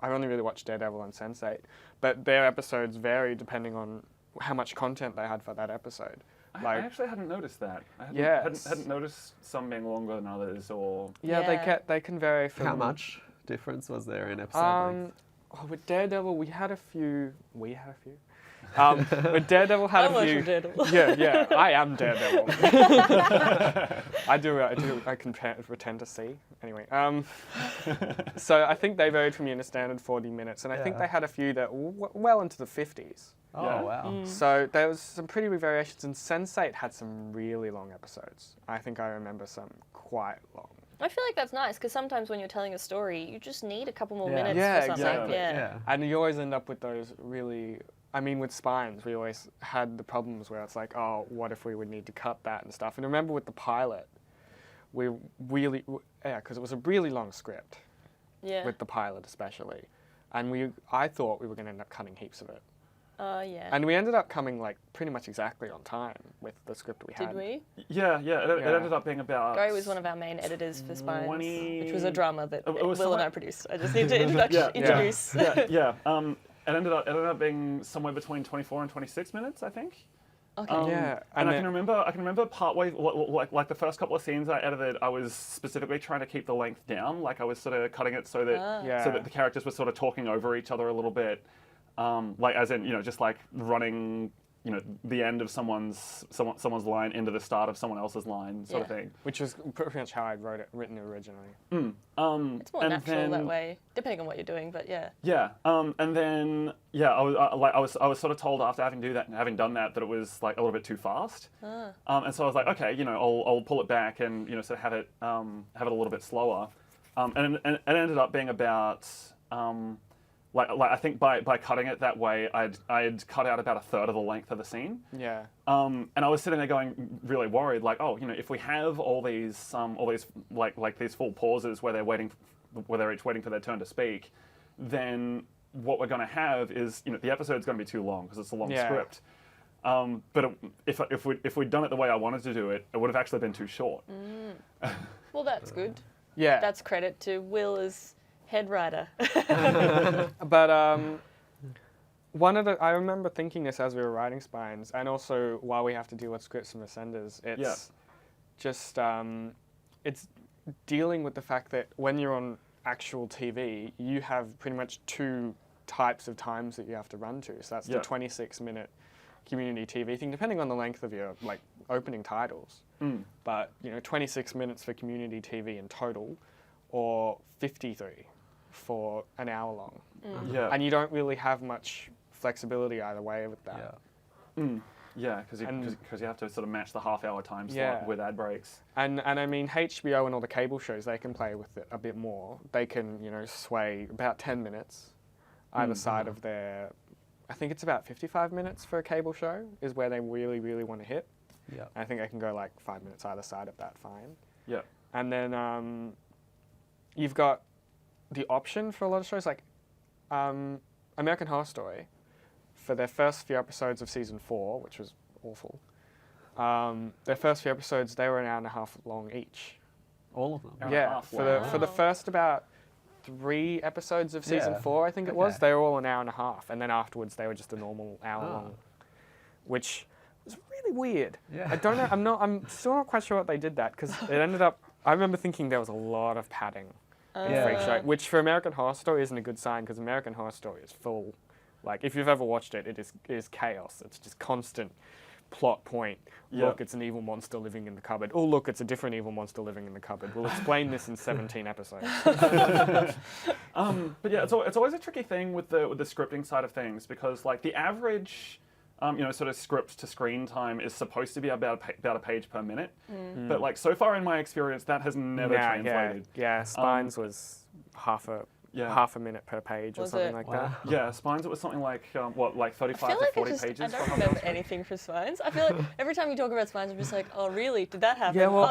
only really watch Daredevil and Sense8, but their episodes vary depending on how much content they had for that episode. I actually hadn't noticed that. I hadn't noticed some being longer than others, or they can vary. From how much difference was there in episode length? With Daredevil, we had a few. But Daredevil had a few. Daredevil. Yeah, I am Daredevil. I can pretend to see. Anyway, so I think they varied from your standard 40 minutes, and I think they had a few that were well into the 50s. Oh, wow. So there was some pretty big variations, and Sense8 had some really long episodes. I think I remember some quite long. I feel like that's nice, because sometimes when you're telling a story, you just need a couple more minutes for something. Exactly. Yeah. And you always end up with those really... I mean, with Spines, we always had the problems where it's like, oh, what if we would need to cut that and stuff. And remember with the pilot, we really... because it was a really long script. Yeah. With the pilot especially. And I thought we were going to end up cutting heaps of it. Yeah. And we ended up coming like pretty much exactly on time with the script we had. Did we? Yeah. It ended up being about... Gorrie was one of our main editors for Spines, 20... which was a drama that Will and I produced. I just need to introduce. It ended up being somewhere between 24 and 26 minutes, I think. Okay. And I can remember partway, like the first couple of scenes I edited, I was specifically trying to keep the length down. Like I was sort of cutting it so that the characters were sort of talking over each other a little bit. As in, just like running, the end of someone's line into the start of someone else's line, sort of thing. Which was pretty much how I'd written it originally. It's more natural that way, depending on what you're doing, but yeah. Yeah, and then I was sort of told after having done that it was like a little bit too fast. And so I was like, okay, I'll pull it back and sort of have it a little bit slower. And it ended up being about. I think by cutting it that way, I'd cut out about a third of the length of the scene. Yeah. And I was sitting there going, really worried, like, if we have all these like these full pauses where they're each waiting for their turn to speak, then what we're going to have is, the episode's going to be too long because it's a long script. But if we'd done it the way I wanted to do it, it would have actually been too short. Well, that's good. Yeah. That's credit to Will as head writer. But I remember thinking this as we were writing Spines, and also while we have to deal with scripts and resenders, it's just it's dealing with the fact that when you're on actual TV, you have pretty much 2 types of times that you have to run to. So that's the 26-minute community TV thing, depending on the length of your opening titles. But 26 minutes for community TV in total, or 53 for an hour long. And you don't really have much flexibility either way with that. Yeah, because you have to sort of match the half-hour time slot with ad breaks. And I mean, HBO and all the cable shows, they can play with it a bit more. They can, sway about 10 minutes either side of their... I think it's about 55 minutes for a cable show is where they really, really want to hit. Yeah. I think they can go like 5 minutes either side of that fine. Yeah. And then you've got the option for a lot of shows, like American Horror Story, for their first few episodes of season 4, which was awful, their first few episodes, they were an hour and a half long each. All of them? Yeah, for the first about 3 episodes of season 4, I think it was, they were all an hour and a half, and then afterwards they were just a normal hour long, which was really weird. Yeah. I don't know, I'm still not quite sure what they did that, because it ended up, I remember thinking there was a lot of padding in Freak Show, which for American Horror Story isn't a good sign, because American Horror Story is full, like, if you've ever watched it, it is chaos. It's just constant plot point. Look, it's an evil monster living in the cupboard. Oh, look, it's a different evil monster living in the cupboard. We'll explain this in 17 episodes. But yeah, it's always a tricky thing with the scripting side of things, because like the average sort of script to screen time is supposed to be about a page per minute. But like so far in my experience, that has never translated. Yeah, Spines was half a minute per page or something like that. Yeah, Spines, it was something like, 35 to 40 pages? I don't remember anything for Spines. I feel like every time you talk about Spines, I'm just like, oh, really? Did that happen? Yeah, well,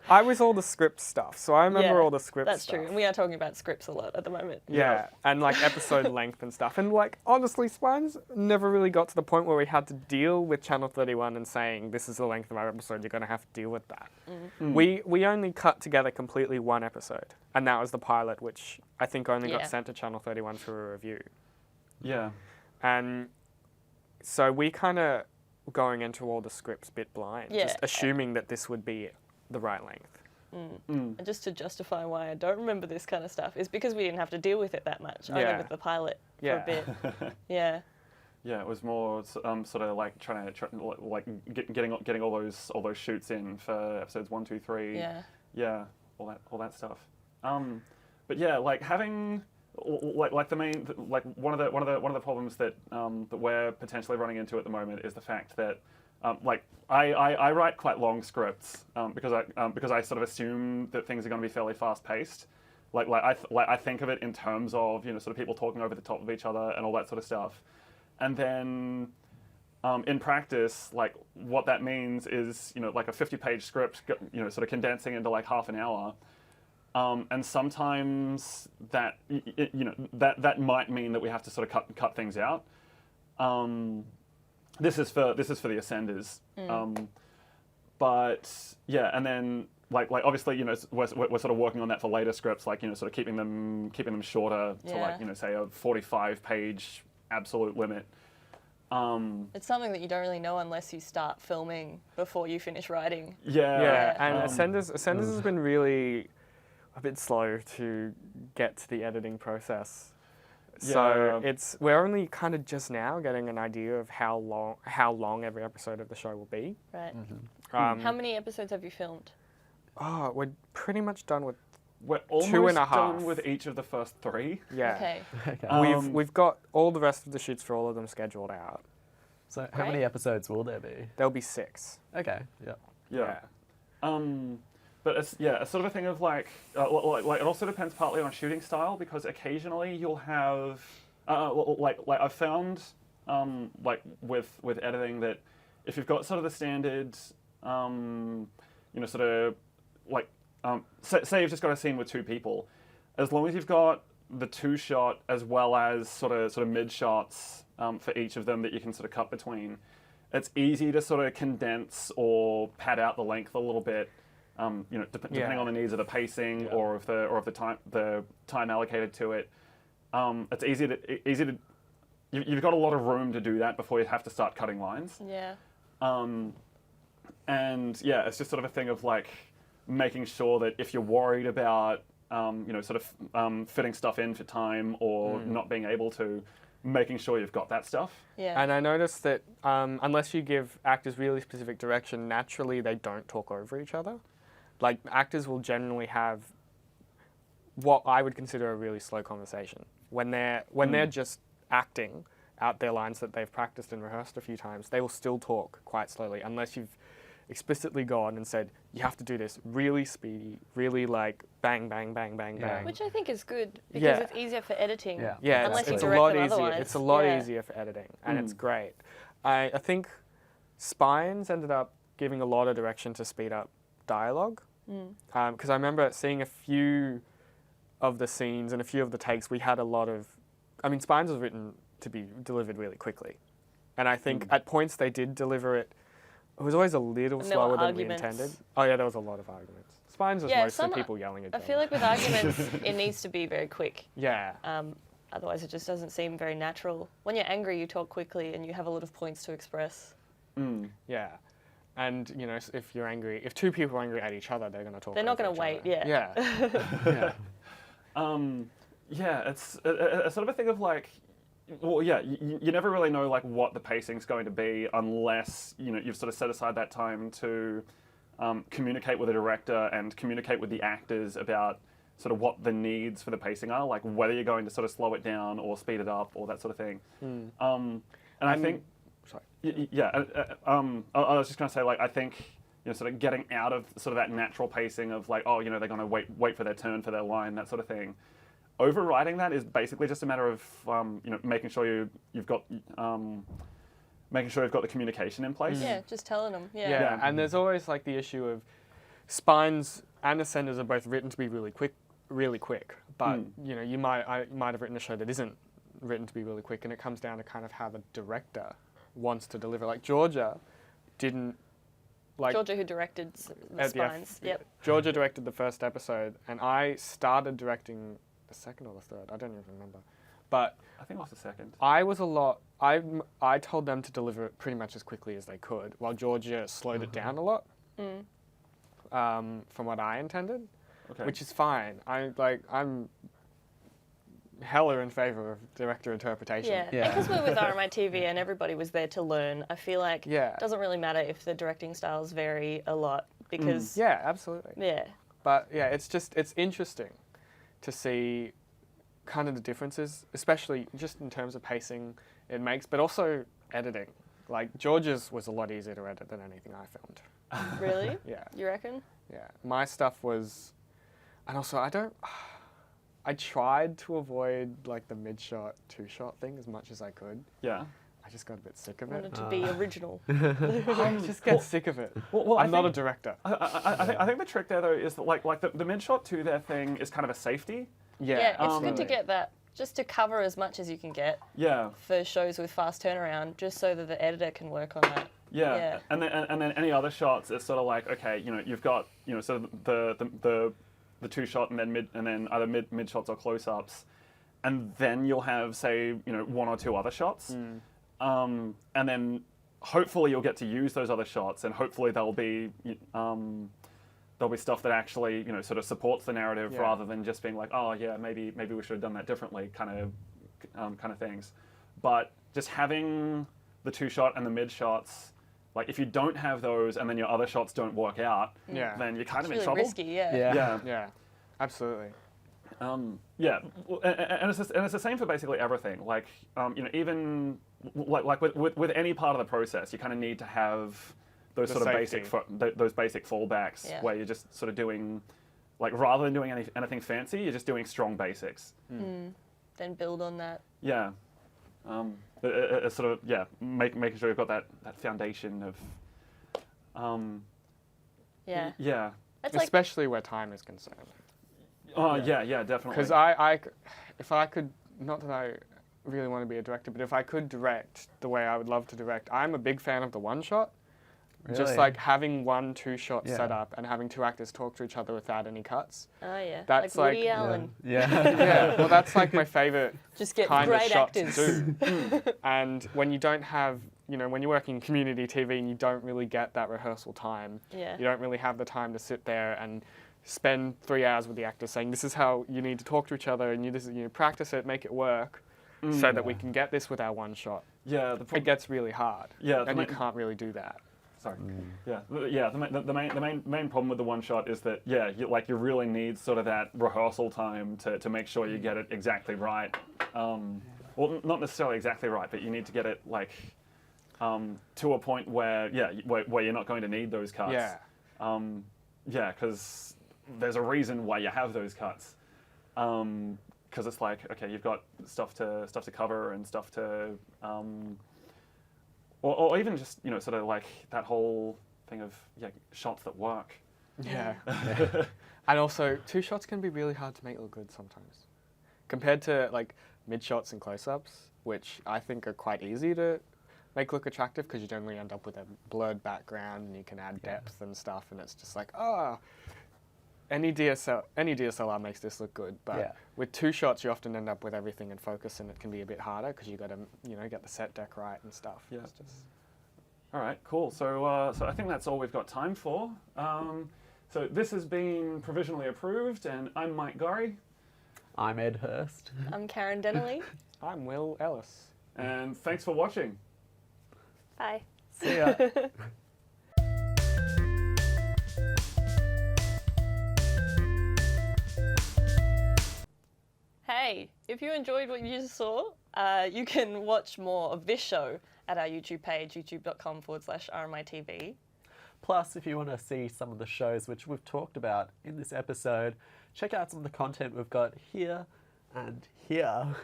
I was all the script stuff, so I remember all the script stuff. That's true, and we are talking about scripts a lot at the moment. Yeah, and like episode length and stuff. And like, honestly, Spines never really got to the point where we had to deal with Channel 31 and saying, this is the length of our episode, you're going to have to deal with that. We only cut together completely 1 episode, and that was the pilot, which I think only got sent to Channel 31 for a review. Yeah. And so we kind of going into all the scripts bit blind, just assuming that this would be the right length. And just to justify why I don't remember this kind of stuff is because we didn't have to deal with it that much. I remember the pilot for a bit. Yeah, it was more sort of like getting all those shoots in for episodes 1, 2, 3. Yeah, all that stuff. But yeah, like having like the main one of the problems that that we're potentially running into at the moment is the fact that I write quite long scripts because I sort of assume that things are going to be fairly fast paced. I think of it in terms of sort of people talking over the top of each other and all that sort of stuff, and then in practice, like what that means is like a 50-page script, sort of condensing into like half an hour. And sometimes that that might mean that we have to sort of cut things out. This is for the Ascenders, but yeah, and then like obviously we're sort of working on that for later scripts, like sort of keeping them shorter to like say a 45-page absolute limit. It's something that you don't really know unless you start filming before you finish writing. And Ascenders has been really a bit slow to get to the editing process. So we're only kind of just now getting an idea of how long every episode of the show will be. Right. How many episodes have you filmed? Oh, we're pretty much done with We're almost 2.5. done with each of the first 3. Yeah. Okay. We've got all the rest of the shoots for all of them scheduled out. So how many episodes will there be? There'll be 6. Okay. Yeah. But it's sort of a thing of like it also depends partly on shooting style, because occasionally you'll have like I've found like with editing that if you've got sort of the standard sort of like say you've just got a scene with 2 people, as long as you've got the 2-shot as well as sort of mid shots for each of them that you can sort of cut between, it's easy to sort of condense or pad out the length a little bit. Depending on the needs of the pacing or of the time allocated to it, it's easy to you've got a lot of room to do that before you have to start cutting lines. Yeah. And it's just sort of a thing of like making sure that if you're worried about fitting stuff in for time or not being able to, making sure you've got that stuff. Yeah. And I noticed that unless you give actors really specific direction, naturally they don't talk over each other. Like, actors will generally have what I would consider a really slow conversation. When they're just acting out their lines that they've practiced and rehearsed a few times, they will still talk quite slowly, unless you've explicitly gone and said, you have to do this really speedy, really like bang, bang, bang, bang, bang. Which I think is good, because it's easier for editing. Unless you it's a direct lot them easier. otherwise. It's a lot easier for editing, and it's great. I think Spines ended up giving a lot of direction to speed up dialogue, because I remember seeing a few of the scenes and a few of the takes, we had a lot of, I mean, Spines was written to be delivered really quickly. And I think at points they did deliver it. It was always a little slower than we intended. Oh yeah, there was a lot of arguments. Spines was mostly people yelling at each other. I feel like with arguments, it needs to be very quick. Yeah. Otherwise, it just doesn't seem very natural. When you're angry, you talk quickly and you have a lot of points to express. Yeah. And, you know, if you're angry, if two people are angry at each other, they're going to talk. They're not going to wait, yeah. Yeah. Yeah, it's sort of a thing of like, well, yeah, you never really know like what the pacing's going to be unless, you know, you've sort of set aside that time to communicate with the director and communicate with the actors about sort of what the needs for the pacing are, like whether you're going to sort of slow it down or speed it up or that sort of thing. And I think, I was just going to say, like, I think, you know, sort of getting out of sort of that natural pacing of like, oh, you know, they're going to wait for their turn for their line, that sort of thing. Overriding that is basically just a matter of, you know, making sure you've got the communication in place. Yeah, just telling them. Yeah, and there's always like the issue of Spines and Ascenders are both written to be really quick, but you know, I might have written a show that isn't written to be really quick, and it comes down to kind of how the director wants to deliver. Like Georgia didn't like Georgia, who directed the Spines. Yep. Georgia directed the first episode, and I started directing the second or the third. I don't even remember, but I think it was the second. I told them to deliver it pretty much as quickly as they could, while Georgia slowed it down a lot. From what I intended, which is fine. I'm hella in favour of director interpretation. Yeah. Because we're with RMITV and everybody was there to learn, I feel like it doesn't really matter if the directing styles vary a lot because... Yeah, absolutely. Yeah. But yeah, it's interesting to see kind of the differences, especially just in terms of pacing it makes, but also editing. Like George's was a lot easier to edit than anything I filmed. Really? Yeah. You reckon? Yeah. My stuff was, and also I tried to avoid like the mid-shot, two-shot thing as much as I could. Yeah. I just got a bit sick of it. Wanted to be original. I just get sick of it. Well, I'm not a director. I think the trick there though is that like the mid-shot to their thing is kind of a safety. Yeah, it's good to get that, just to cover as much as you can get. Yeah. For shows with fast turnaround, just so that the editor can work on that. Yeah. And then any other shots, it's sort of like, okay, you know, you've got, you know, sort of the two shot and then either mid shots or close ups, and then you'll have, say, you know, one or two other shots, and then hopefully you'll get to use those other shots, and hopefully there'll be stuff that actually, you know, sort of supports the narrative rather than just being like, oh yeah, maybe we should have done that differently, kind of things. But just having the two shot and the mid shots, like if you don't have those and then your other shots don't work out, then you're kind of in trouble. It's really risky, Yeah, absolutely. And it's the same for basically everything. Like, you know, even like with any part of the process, you kind of need to have those sort of those basic fallbacks where you're just sort of doing, like, rather than doing anything fancy, you're just doing strong basics. Then build on that. Yeah. It's sort of making sure you've got that foundation of. Yeah. Especially where time is concerned. Oh yeah, definitely. Because if I could, not that I really want to be a director, but if I could direct the way I would love to direct, I'm a big fan of the one shot. Really? Just like having 1-2 shot set up and having two actors talk to each other without any cuts. Oh yeah, that's like Woody Allen. Yeah. Well, that's like my favorite just get kind great of shot actors. to do. And when you don't have, you know, when you're working community TV and you don't really get that rehearsal time, you don't really have the time to sit there and spend 3 hours with the actors saying, this is how you need to talk to each other, and you practice it, make it work, so that we can get this with our one shot. Yeah, it gets really hard. Yeah, and you can't really do that. Sorry. The main problem with the one shot is that you really need sort of that rehearsal time to make sure you get it exactly right. Well, not necessarily exactly right, but you need to get it like to a point where you're not going to need those cuts. Yeah. Because there's a reason why you have those cuts. Because it's like, okay, you've got stuff to cover and stuff to. Or even just, you know, sort of like that whole thing of shots that work. Yeah. And also, 2 shots can be really hard to make look good sometimes. Compared to like mid shots and close-ups, which I think are quite easy to make look attractive because you generally end up with a blurred background and you can add depth and stuff, and it's just like, any DSLR makes this look good, but with 2 shots you often end up with everything in focus, and it can be a bit harder because you got to, get the set deck right and stuff. Yeah. It's just... All right, cool. So, so I think that's all we've got time for. So this has been Provisionally Approved, and I'm Mike Gorrie. I'm Ed Hirst. I'm Karen Dennerley. I'm Will Ellis. And thanks for watching. Bye. See ya. Hey, if you enjoyed what you just saw, you can watch more of this show at our YouTube page, youtube.com/RMITV. Plus, if you want to see some of the shows which we've talked about in this episode, check out some of the content we've got here and here.